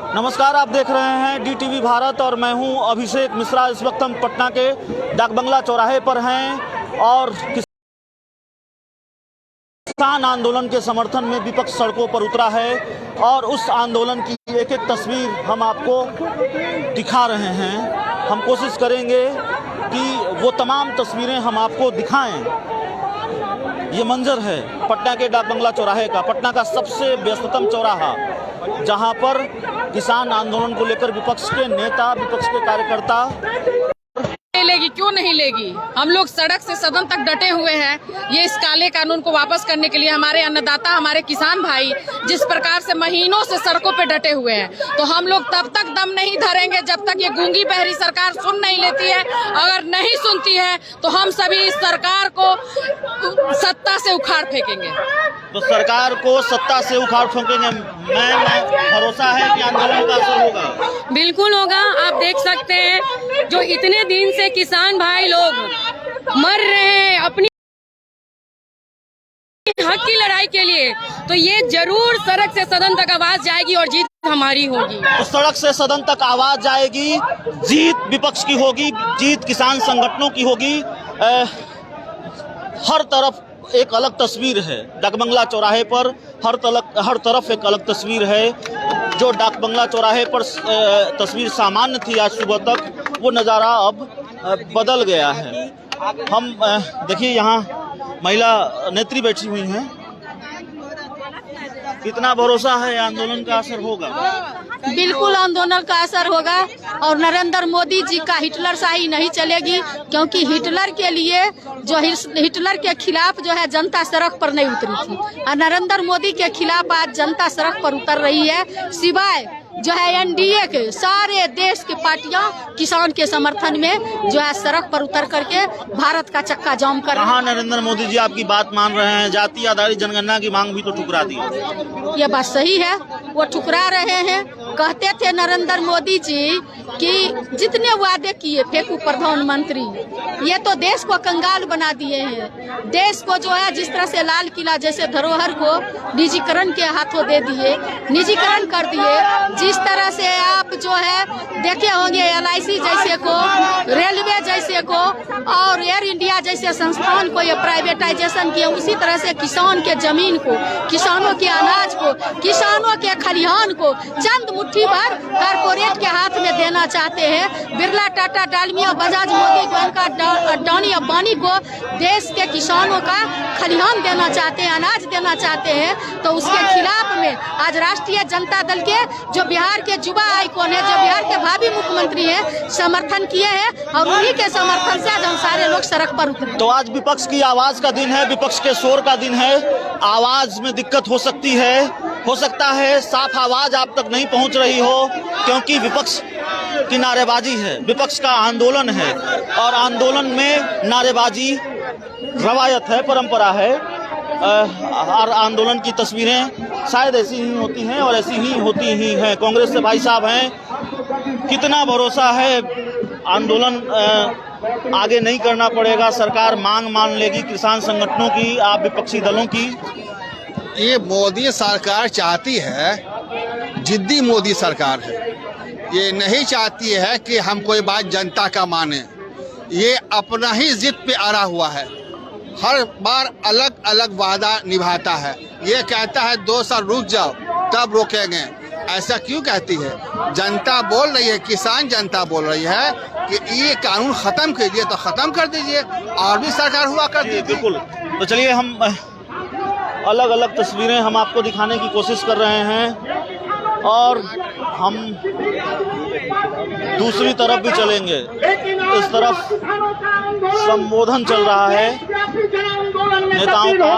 नमस्कार, आप देख रहे हैं DTV भारत और मैं हूं अभिषेक मिश्रा। इस वक्त हम पटना के डाकबंगला चौराहे पर हैं और किसान आंदोलन के समर्थन में विपक्ष सड़कों पर उतरा है और उस आंदोलन की एक एक तस्वीर हम आपको दिखा रहे हैं। हम कोशिश करेंगे कि वो तमाम तस्वीरें हम आपको दिखाएं। ये मंजर है पटना के डाकबंगला चौराहे का, पटना का सबसे व्यस्ततम चौराहा, जहां पर किसान आंदोलन को लेकर विपक्ष के नेता, विपक्ष के कार्यकर्ता लेगी क्यों नहीं लेगी। हम लोग सड़क से सदन तक डटे हुए हैं। ये इस काले कानून को वापस करने के लिए हमारे अन्नदाता, हमारे किसान भाई जिस प्रकार से महीनों से सड़कों पे डटे हुए हैं, तो हम लोग तब तक दम नहीं धरेंगे जब तक ये गूंगी बहरी सरकार सुन नहीं लेती है। अगर नहीं सुनती है तो हम सभी इस सरकार को सत्ता से उखाड़ फेंकेंगे। तो सरकार को सत्ता से उखाड़ फेंकेंगे। मैं भरोसा है कि आंदोलन का असर होगा। बिल्कुल होगा। आप देख सकते हैं जो इतने दिन से किसान भाई लोग मर रहे हैं अपनी हक की लड़ाई के लिए, तो ये जरूर सड़क से सदन तक आवाज जाएगी और जीत हमारी होगी। तो सड़क से सदन तक आवाज जाएगी, जीत विपक्ष की होगी, जीत किसान संगठनों की होगी। हर तरफ एक अलग तस्वीर है। डाकबंगला चौराहे पर हर तरफ एक अलग तस्वीर है। जो डाकबंगला चौराहे पर तस्वीर सामान्य थी आज सुबह तक, वो नज़ारा अब बदल गया है। हम देखिए यहाँ महिला नेत्री बैठी हुई हैं। कितना भरोसा है आंदोलन का असर होगा? बिल्कुल आंदोलन का असर होगा और नरेंद्र मोदी जी का हिटलर शाही नहीं चलेगी, क्योंकि हिटलर के लिए हिटलर के खिलाफ जो है जनता सड़क पर नहीं उतरी थी और नरेंद्र मोदी के खिलाफ आज जनता सड़क पर उतर रही है। सिवाय जो है NDA के सारे देश की पार्टियां किसान के समर्थन में जो है सड़क पर उतर करके भारत का चक्का जाम कर रहे हैं। नरेंद्र मोदी जी आपकी बात मान रहे हैं, जाति आधारित जनगणना की मांग भी तो ठुकरा दी। ये बात सही है, वो ठुकरा रहे हैं। कहते थे नरेंद्र मोदी जी कि जितने वादे किए फेंकू प्रधानमंत्री, ये तो देश को कंगाल बना दिए हैं। देश को जो है जिस तरह से लाल किला जैसे धरोहर को निजीकरण के हाथों दे दिए, निजीकरण कर दिए। जिस तरह से आप जो है देखे होंगे LIC जैसे को, रेलवे जैसे को और एयर इंडिया जैसे संस्थान को ये प्राइवेटाइजेशन किए, उसी तरह से किसान के जमीन को, किसानों के अनाज को, किसानों के खलिहान को चंद मुट्ठी भर कारपोरेट के हाथ में देना चाहते हैं। बिरला, टाटा, डालमिया, बजाज, मोदी, गोयनका, अडानी, अंबानी को देश के किसानों का खलिहान देना चाहते हैं, अनाज देना चाहते हैं। तो उसके खिलाफ में आज राष्ट्रीय जनता दल के जो बिहार के युवा आइकॉन है, जो बिहार के भावी मुख्यमंत्री हैं, समर्थन किए हैं और उन्हीं के समर्थन से आज हम सारे लोग सड़क पर उतरे। तो आज विपक्ष की आवाज का दिन है, विपक्ष के शोर का दिन है। आवाज में दिक्कत हो सकती है, हो सकता है साफ आवाज आप तक नहीं पहुंच रही हो, क्योंकि विपक्ष की नारेबाजी है, विपक्ष का आंदोलन है और आंदोलन में नारेबाजी रवायत है, परंपरा है। और आंदोलन की तस्वीरें शायद ऐसी ही होती हैं और ऐसी ही होती ही हैं। कांग्रेस से भाई साहब हैं, कितना भरोसा है आंदोलन आगे नहीं करना पड़ेगा, सरकार मांग मान लेगी किसान संगठनों की, आप विपक्षी दलों की? ये मोदी सरकार चाहती है, जिद्दी मोदी सरकार है। ये नहीं चाहती है कि हम कोई बात जनता का माने। ये अपना ही जिद पे अड़ा हुआ है, हर बार अलग अलग वादा निभाता है। ये कहता है 2 साल रुक जाओ तब रोकेंगे। ऐसा क्यों कहती है? जनता बोल रही है, किसान जनता बोल रही है कि ये कानून खत्म कीजिए, तो खत्म कर दीजिए और भी सरकार हुआ कर दीजिए। बिल्कुल। तो चलिए हम अलग अलग तस्वीरें हम आपको दिखाने की कोशिश कर रहे हैं और हम दूसरी तरफ भी चलेंगे। इस तरफ संबोधन चल रहा है नेताओं का,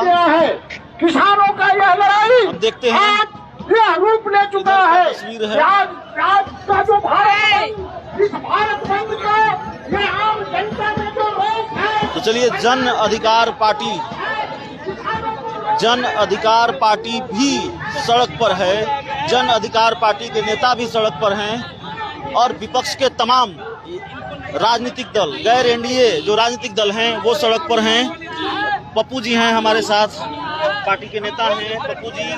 किसानों का यह लड़ाई अब देखते हैं यह रूप ले चुका है। तस्वीर है आज का जो भारत, इस भारत बंद का ये आम जनता में जो रोष है। तो चलिए, जन अधिकार पार्टी भी सड़क पर है, जन अधिकार पार्टी के नेता भी सड़क पर हैं और विपक्ष के तमाम राजनीतिक दल, गैर NDA जो राजनीतिक दल हैं वो सड़क पर हैं। पप्पू जी हैं हमारे साथ, पार्टी के नेता हैं। पप्पू जी,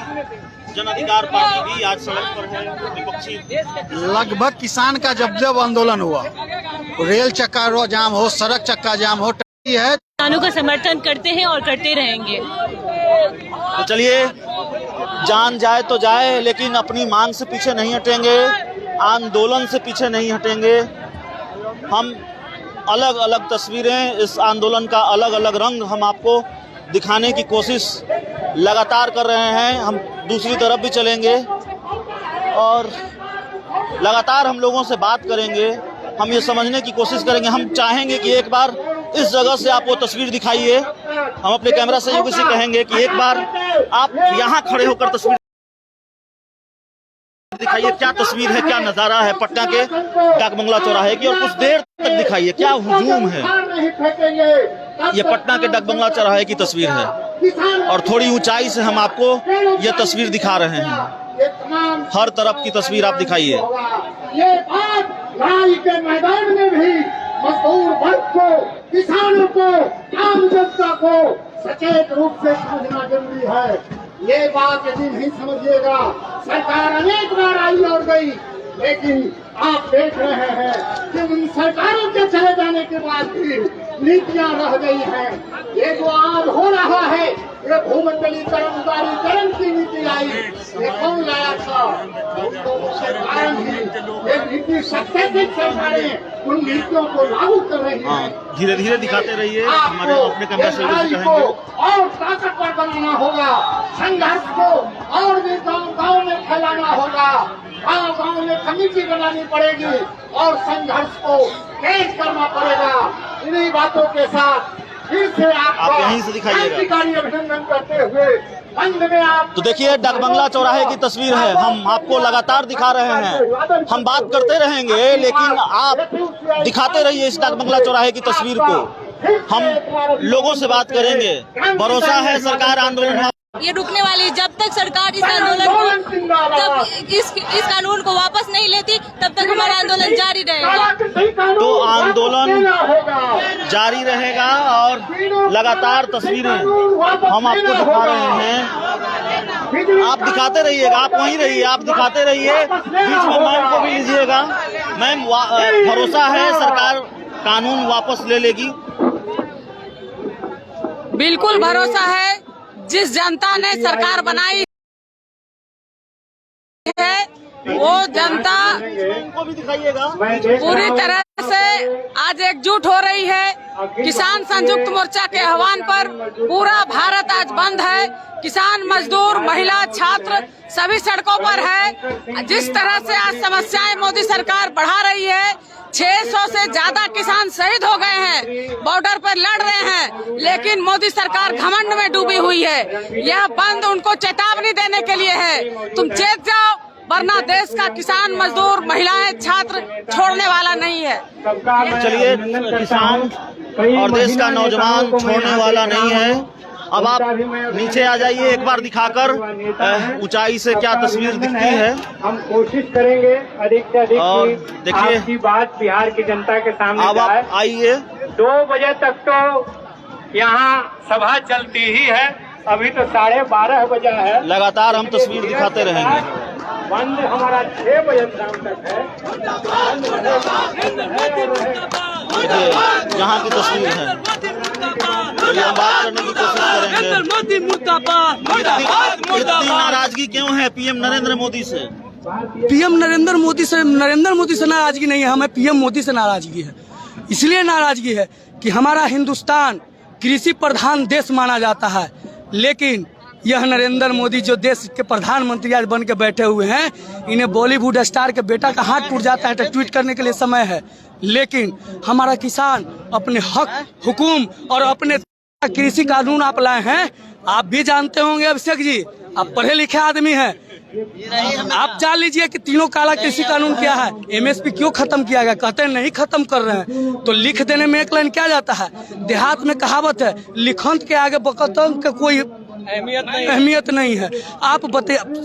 जन अधिकार पार्टी भी आज सड़क पर है, विपक्षी। लगभग किसान का जब आंदोलन हुआ, रेल चक्का जाम हो, सड़क चक्का जाम हो, है किसानों का समर्थन करते हैं और करते रहेंगे। तो चलिए, जान जाए तो जाए, लेकिन अपनी मांग से पीछे नहीं हटेंगे, आंदोलन से पीछे नहीं हटेंगे। हम अलग अलग तस्वीरें, इस आंदोलन का अलग अलग रंग हम आपको दिखाने की कोशिश लगातार कर रहे हैं। हम दूसरी तरफ भी चलेंगे और लगातार हम लोगों से बात करेंगे। हम ये समझने की कोशिश करेंगे। हम चाहेंगे कि एक बार इस जगह से आप वो तस्वीर दिखाइए। हम अपने कैमरा सहयोगी से कहेंगे कि एक बार आप यहाँ खड़े होकर तस्वीर दिखाइए। क्या तस्वीर है, क्या नजारा है पटना के डाक बंगला चौराहे की, और कुछ देर तक दिखाइए क्या हुजूम है। ये पटना के डाक बंगला चौराहे की तस्वीर है और थोड़ी ऊंचाई से हम आपको ये तस्वीर दिखा रहे हैं। हर तरफ की तस्वीर आप दिखाइए। ये बात लड़ाई के मैदान में भी मजदूर वर्ग को, किसानों को, आम जनता को सचेत रूप से समझना जरूरी है। ये बात यदि नहीं समझिएगा, सरकार अनेक बार आई और गई, लेकिन आप देख रहे हैं कि उन सरकारों के चले जाने के बाद भी नीतियां रह गई हैं। ये जो आज हो रहा है, ये भूमंडलीकरण उदारीकरण की नीति आई, ये कौन लाया था? सरकार ही। ये नीति सत्याधिक सरकारें उन नीतियों को लागू कर रही हैं। धीरे धीरे दिखाते रहिए, हमारे अपने कैमरा से कहेंगे। और ताकतवर बनाना होगा, संघर्ष को और भी गाँव में फैलाना होगा, गाँव में कमेटी बनानी पड़ेगी और संघर्ष को तेज करना पड़ेगा। इन्हीं बातों के साथ फिर से आप यहीं से दिखाइएगा। क्रांतिकारी अभिनंदन करते हुए बंद में आप तो देखिए, डाक बंगला चौराहे की तस्वीर है, हम आपको लगातार दिखा रहे हैं। हम बात करते रहेंगे, लेकिन आप दिखाते रहिए इस डाक बंगला चौराहे की तस्वीर को। हम लोगों से बात करेंगे। भरोसा है सरकार आंदोलन ये रुकने वाली, जब तक सरकार इस आंदोलन को, तब इस कानून को वापस नहीं लेती, तब तक हमारा आंदोलन जारी रहेगा। तो आंदोलन जारी रहेगा और लगातार तस्वीरें हम आपको दिखा रहे हैं। आप दिखाते रहिएगा, आप वहीं रहिए, आप दिखाते रहिए। बीच में मैम को भी लीजिएगा। मैम, भरोसा है सरकार कानून वापस ले लेगी? बिल्कुल भरोसा है। जिस जनता ने सरकार बनाई है, वो जनता इनको भी दिखाइएगा। पूरी तरह से आज एकजुट हो रही है। किसान संयुक्त मोर्चा के आह्वान पर पूरा भारत आज बंद है। किसान, मजदूर, महिला, छात्र सभी सड़कों पर है। जिस तरह से आज समस्याएं मोदी सरकार बढ़ा रही है, 600 से ज्यादा किसान शहीद हो गए हैं, बॉर्डर पर लड़ रहे हैं, लेकिन मोदी सरकार घमंड में डूबी हुई है। यह बंद उनको चेतावनी देने के लिए है, तुम चेत जाओ, वरना देश का किसान, मजदूर, महिलाएं, छात्र छोड़ने वाला नहीं है। चलिए, किसान और देश का नौजवान छोड़ने वाला नहीं है। अब आप नीचे आ जाइए, एक बार दिखाकर ऊंचाई से क्या तस्वीर दिखती है। हम कोशिश करेंगे अधिक से अधिक और देखिए, आपकी बात बिहार की जनता के सामने अब जाए। आप आइए। 2 बजे तक तो यहाँ सभा चलती ही है, अभी तो 12:30 बजा है। लगातार हम तस्वीर दिखाते रहेंगे। बंद हमारा 6 बजे शाम तक है। देखिए, यहाँ की तस्वीर है, चलिए हम बात करने की कोशिश करेंगे। इतनी नाराजगी क्यों है पीएम नरेंद्र मोदी से? पीएम नरेंद्र मोदी से नाराजगी नहीं है, हमें पीएम मोदी से नाराजगी है। इसलिए नाराजगी है कि हमारा हिंदुस्तान कृषि प्रधान देश माना जाता है, लेकिन यह नरेंद्र मोदी जो देश के प्रधानमंत्री आज बन के बैठे हुए हैं, इन्हें बॉलीवुड स्टार के बेटा का हाथ टूट जाता है तो ट्वीट करने के लिए समय है, लेकिन हमारा किसान अपने हक, हुकूम और अपने कृषि कानून आप लाए हैं। आप भी जानते होंगे अभिषेक जी, आप पढ़े लिखे आदमी हैं, आप जान लीजिए कि तीनों काला कृषि कानून क्या है, एमएसपी क्यों खत्म किया गया, कहते हैं नहीं खत्म कर रहे हैं, तो लिख देने में एक लाइन क्या जाता है। देहात में कहावत है, लिखंत के आगे बकतंग के कोई अहमियत नहीं है। आप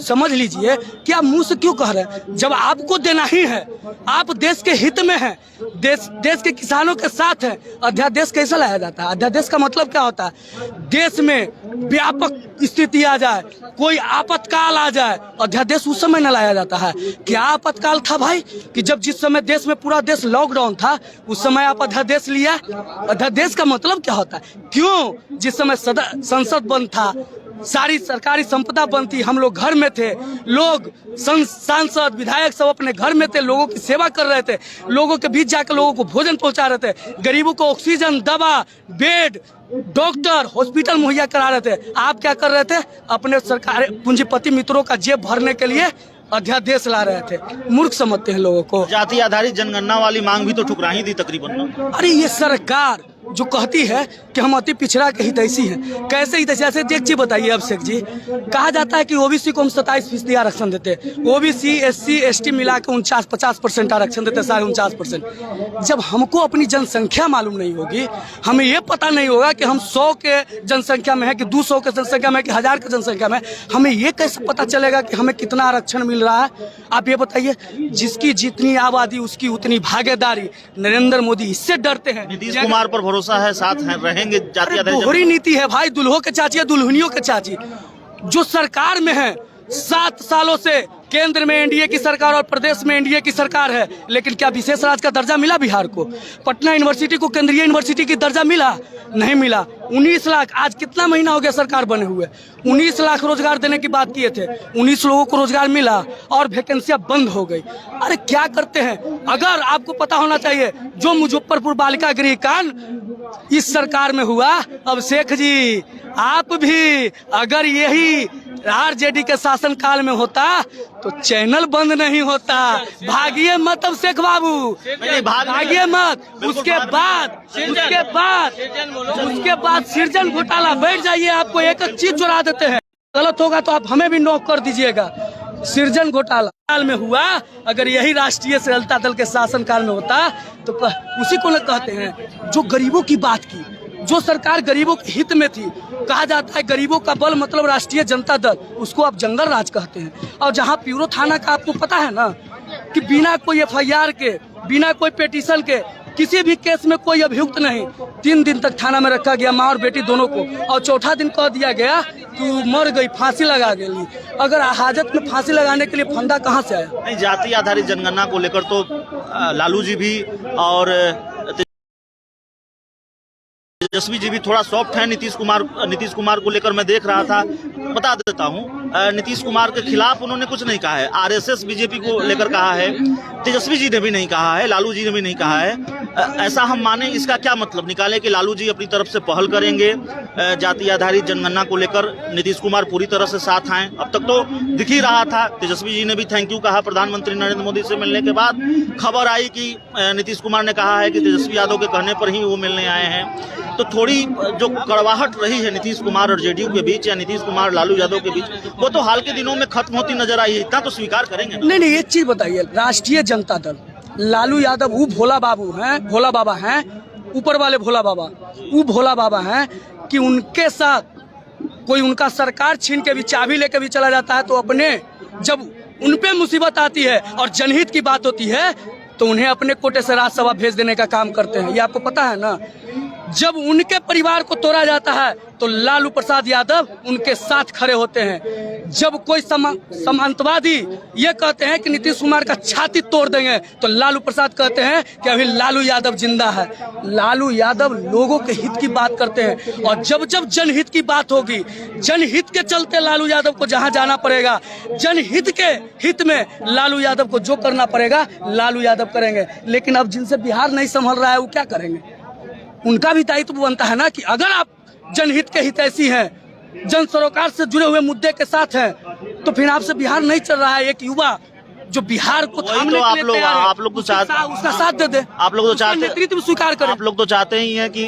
समझ लीजिए कि आप मुंह से क्यों कह रहे हैं, जब आपको देना ही है, आप देश के हित में हैं, देश के किसानों के साथ हैं। अध्यादेश कैसे लाया जाता है? अध्यादेश का मतलब क्या होता है? देश में व्यापक स्थिति आ जाए, कोई आपातकाल आ जाए, अध्यादेश उस समय न लाया जाता है। क्या आपातकाल था भाई कि जब जिस समय देश में पूरा देश लॉकडाउन था, उस समय आप अध्यादेश लिया? अध्यादेश का मतलब क्या होता है? क्यों जिस समय संसद बंद था, सारी सरकारी संपदा बंद थी, हम लोग घर में थे, लोग सांसद विधायक सब अपने घर में थे, लोगों की सेवा कर रहे थे, लोगों के बीच जाकर लोगों को भोजन पहुंचा रहे थे, गरीबों को ऑक्सीजन, दवा, बेड, डॉक्टर, हॉस्पिटल मुहैया करा रहे थे। आप क्या कर रहे थे? अपने सरकारी पूंजीपति मित्रों का जेब भरने के लिए अध्यादेश ला रहे थे। मूर्ख समझते हैं लोगों को। जाति आधारित जनगणना वाली मांग भी तो ठुकरा ही दी तकरीबन। अरे ये सरकार जो कहती है कि हम अति पिछड़ा के हितैषी हैं, कैसे हितैषी? ऐसे एक चीज बताइए अभिषेक जी, कहा जाता है कि ओबीसी को हम 27% आरक्षण देते, ओबीसी एससी एसटी मिला के 49-50% आरक्षण देते, 49.5%। जब हमको अपनी जनसंख्या मालूम नहीं होगी, हमें ये पता नहीं होगा कि हम 100 के जनसंख्या में है कि 200 के जनसंख्या में कि 1000 के जनसंख्या में, हमें ये कैसे पता चलेगा कि हमें कितना आरक्षण मिल रहा है? आप ये बताइए। जिसकी जितनी आबादी उसकी उतनी भागीदारी। नरेंद्र मोदी इससे डरते हैं। नीतीश कुमार पर भरोसा है, साथ हैं, रहेंगे जाति आधारित। दोहरी नीति है भाई, दुल्हों के चाची है, दुल्हनियों के चाची। जो सरकार में है 7 सालों से, केंद्र में एनडीए की सरकार और प्रदेश में एनडीए की सरकार है, लेकिन क्या विशेष राज्य का दर्जा मिला बिहार को? पटना यूनिवर्सिटी को केंद्रीय यूनिवर्सिटी की दर्जा मिला? नहीं मिला। 19 लाख, आज कितना महीना हो गया सरकार बने हुए, 19 लाख रोजगार देने की बात किए थे, 19 लोगों को रोजगार मिला और वैकेंसियां बंद हो गई। अरे क्या करते हैं? अगर आपको पता होना चाहिए, जो मुजफ्फरपुर बालिका गृह कांड इस सरकार में हुआ, अभिषेक जी आप भी अगर यही आरजेडी के शासनकाल में होता तो चैनल बंद नहीं होता। भागिए मत अभिषेक बाबू, भागिए मत। उसके बाद सृजन घोटाला, बैठ जाइए, आपको एक चीज चुरा देते हैं। गलत होगा तो आप हमें भी नोक कर दीजिएगा। सृजन घोटाला काल में हुआ, अगर यही राष्ट्रीय जनता दल के शासनकाल में होता तो उसी को न कहते हैं जो गरीबों की बात की, जो सरकार गरीबों के हित में थी। कहा जाता है गरीबों का बल मतलब राष्ट्रीय जनता दल, उसको आप जंगल राज कहते हैं। और जहां प्यूरो थाना का आपको पता है ना कि बिना कोई FIR के, बिना कोई पिटीशन के, किसी भी केस में कोई अभियुक्त नहीं, 3 दिन तक थाना में रखा गया, माँ और बेटी दोनों को, और चौथा दिन कह दिया गया कि मर गई, फांसी लगा गई। अगर हाजत में फांसी लगाने के लिए फंदा कहाँ से आया? नहीं, जाति आधारित जनगणना को लेकर तो लालू जी भी और तेजस्वी जी भी थोड़ा सॉफ्ट है। नीतीश कुमार को लेकर मैं देख रहा था, बता देता हूं, नीतीश कुमार के खिलाफ उन्होंने कुछ नहीं कहा है। आरएसएस बीजेपी को लेकर कहा है, तेजस्वी जी ने भी नहीं कहा है, लालू जी ने भी नहीं कहा है। ऐसा हम माने, इसका क्या मतलब निकाले कि लालू जी अपनी तरफ से पहल करेंगे जाति आधारित जनगणना को लेकर, नीतीश कुमार पूरी तरह से साथ आए? अब तक तो दिख ही रहा था। तेजस्वी जी ने भी थैंक यू कहा प्रधानमंत्री नरेंद्र मोदी से मिलने के बाद। खबर आई कि नीतीश कुमार ने कहा है कि तेजस्वी यादव के कहने पर ही वो मिलने आए हैं। तो थोड़ी जो कड़वाहट रही है नीतीश कुमार और जेडीयू के बीच, या नीतीश कुमार लालू यादव के बीच, वो तो हाल के दिनों में खत्म होती नजर आई है। इतना तो स्वीकार करेंगे? नहीं, एक चीज बताइए, राष्ट्रीय जनता दल, लालू यादव वो भोला बाबा हैं, ऊपर वाले भोला बाबा, वो भोला बाबा हैं कि उनके साथ कोई उनका सरकार छीन के भी, चाबी लेके भी चला जाता है, तो अपने जब उन पे मुसीबत आती है और जनहित की बात होती है तो उन्हें अपने कोटे से राज्यसभा भेज देने का काम करते हैं। ये आपको पता है ना? जब उनके परिवार को तोड़ा जाता है तो लालू प्रसाद यादव उनके साथ खड़े होते हैं। जब कोई सामंतवादी ये कहते हैं कि नीतीश कुमार का छाती तोड़ देंगे तो लालू प्रसाद कहते हैं कि अभी लालू यादव जिंदा है। लालू यादव लोगों के हित की बात करते हैं, और जब जब जनहित की बात होगी, जनहित के चलते लालू यादव को जहां जाना पड़ेगा, जनहित के हित में लालू यादव को जो करना पड़ेगा लालू यादव करेंगे। लेकिन अब जिनसे बिहार नहीं संभल रहा है वो क्या करेंगे? उनका भी दायित्व बनता है ना कि अगर आप जनहित के हितैषी हैं, जन सरोकार से जुड़े हुए मुद्दे के साथ हैं, तो फिर आपसे बिहार नहीं चल रहा है। एक युवा जो बिहार को थामने के लिए तैयार है, आप लोग तो चाहते, उसका साथ दे दे, आप लोग तो चाहते, नेतृत्व स्वीकार करें। आप लोग तो चाहते ही हैं कि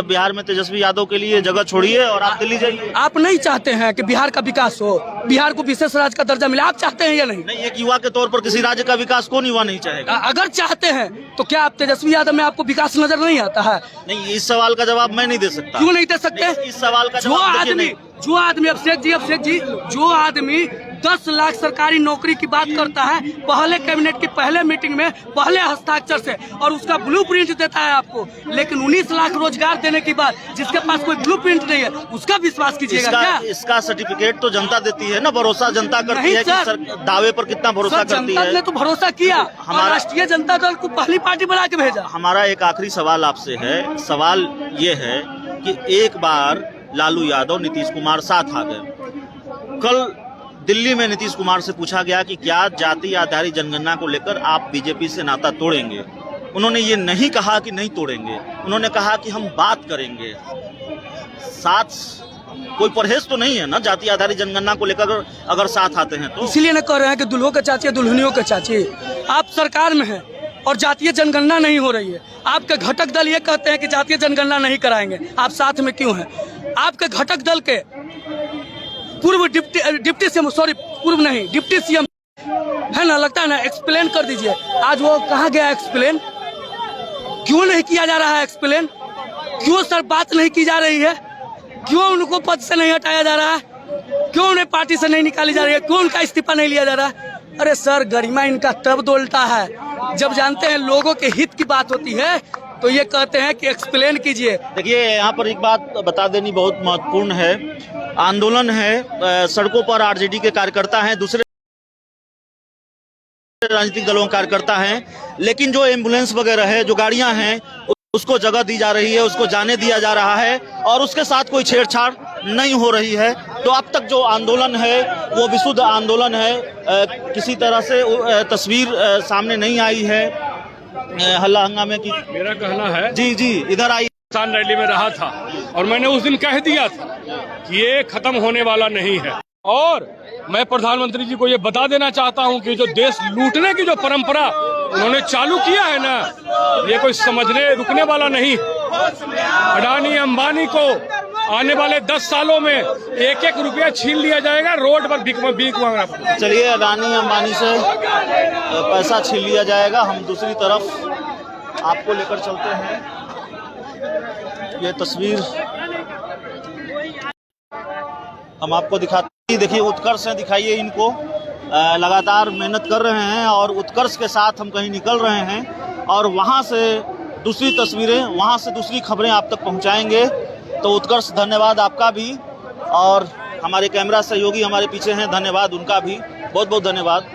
बिहार में तेजस्वी यादव के लिए जगह छोड़िए और आप दिल्ली जाइए। आप नहीं चाहते हैं कि बिहार का विकास हो, बिहार को विशेष राज्य का दर्जा मिले? आप चाहते हैं या नहीं? नहीं, एक युवा के तौर पर किसी राज्य का विकास कौन युवा नहीं चाहेगा? अगर चाहते हैं तो क्या आप तेजस्वी यादव में आपको विकास नजर नहीं आता है? नहीं, इस सवाल का जवाब मैं नहीं दे सकता। क्यों नहीं दे सकते? इस सवाल का जवाब जो आदमी अभिषेक जी जो आदमी 10 लाख सरकारी नौकरी की बात करता है पहले कैबिनेट की पहले मीटिंग में पहले हस्ताक्षर से, और उसका ब्लूप्रिंट देता है आपको, लेकिन 19 लाख रोजगार देने की बात जिसके पास कोई ब्लूप्रिंट नहीं है उसका विश्वास कीजिएगा क्या? इसका सर्टिफिकेट तो जनता देती है ना, भरोसा जनता करती है कि दावे पर कितना भरोसा करती है। जनता ने तो भरोसा किया, हमारा राष्ट्रीय जनता दल को पहली पार्टी बना के भेजा। हमारा एक आखिरी सवाल आपसे है, सवाल ये है कि एक बार लालू यादव नीतीश कुमार साथ आ गए, कल दिल्ली में नीतीश कुमार से पूछा गया कि क्या जाति आधारित जनगणना को लेकर आप बीजेपी से नाता तोड़ेंगे? उन्होंने ये नहीं कहा कि नहीं तोड़ेंगे, उन्होंने कहा कि हम बात करेंगे। साथ कोई परहेज तो नहीं है ना जाति आधारित जनगणना को लेकर अगर साथ आते हैं तो? इसीलिए न कह रहे हैं कि दुल्हों के चाची दुल्हनियों के चाची। आप सरकार में हैं और जातीय जनगणना नहीं हो रही है, आपके घटक दल ये कहते हैं कि जातीय जनगणना नहीं कराएंगे, आप साथ में क्यों हैं? आपके घटक दल के पूर्व डिप्टी सीएम है ना, लगता है ना, एक्सप्लेन कर दीजिए। आज वो कहाँ गया एक्सप्लेन? क्यों नहीं किया जा रहा है एक्सप्लेन? क्यों सर बात नहीं की जा रही है? क्यों उनको पद से नहीं हटाया जा रहा है? क्यों उन्हें पार्टी से नहीं निकाली जा रही है? क्यों उनका इस्तीफा नहीं लिया जा रहा है? अरे सर, गरिमा इनका तब डोलता है जब जानते हैं लोगों के हित की बात होती है तो ये कहते हैं कि एक्सप्लेन कीजिए। देखिए, यहाँ पर एक बात बता देनी बहुत महत्वपूर्ण है, आंदोलन है, सड़कों पर आरजेडी के कार्यकर्ता हैं, दूसरे राजनीतिक दलों के कार्यकर्ता हैं, लेकिन जो एम्बुलेंस वगैरह है, जो गाड़ियां हैं, उसको जगह दी जा रही है, उसको जाने दिया जा रहा है और उसके साथ कोई छेड़छाड़ नहीं हो रही है। तो अब तक जो आंदोलन है वो विशुद्ध आंदोलन है, किसी तरह से तस्वीर सामने नहीं आई है हल्ला हंगामे की। मेरा कहना है जी इधर आइए। किसान रैली में रहा था और मैंने उस दिन कह दिया था कि ये खत्म होने वाला नहीं है, और मैं प्रधानमंत्री जी को ये बता देना चाहता हूं कि जो देश लूटने की जो परंपरा उन्होंने चालू किया है ना, ये कोई समझने रुकने वाला नहीं। अडानी अंबानी को आने वाले 10 सालों में 1-1 रुपया छीन लिया जाएगा, रोड पर भीख मांगना पड़ेगा। चलिए, अडानी अंबानी से पैसा छीन लिया जाएगा। हम दूसरी तरफ आपको लेकर चलते हैं। ये तस्वीर हम आपको दिखाते हैं। देखिए, उत्कर्ष है, दिखाइए इनको, लगातार मेहनत कर रहे हैं और उत्कर्ष के साथ हम कहीं निकल रहे हैं और वहाँ से दूसरी तस्वीरें, वहाँ से दूसरी खबरें आप तक पहुँचाएंगे। तो उत्कर्ष, धन्यवाद आपका भी, और हमारे कैमरा सहयोगी हमारे पीछे हैं, धन्यवाद उनका भी, बहुत बहुत धन्यवाद।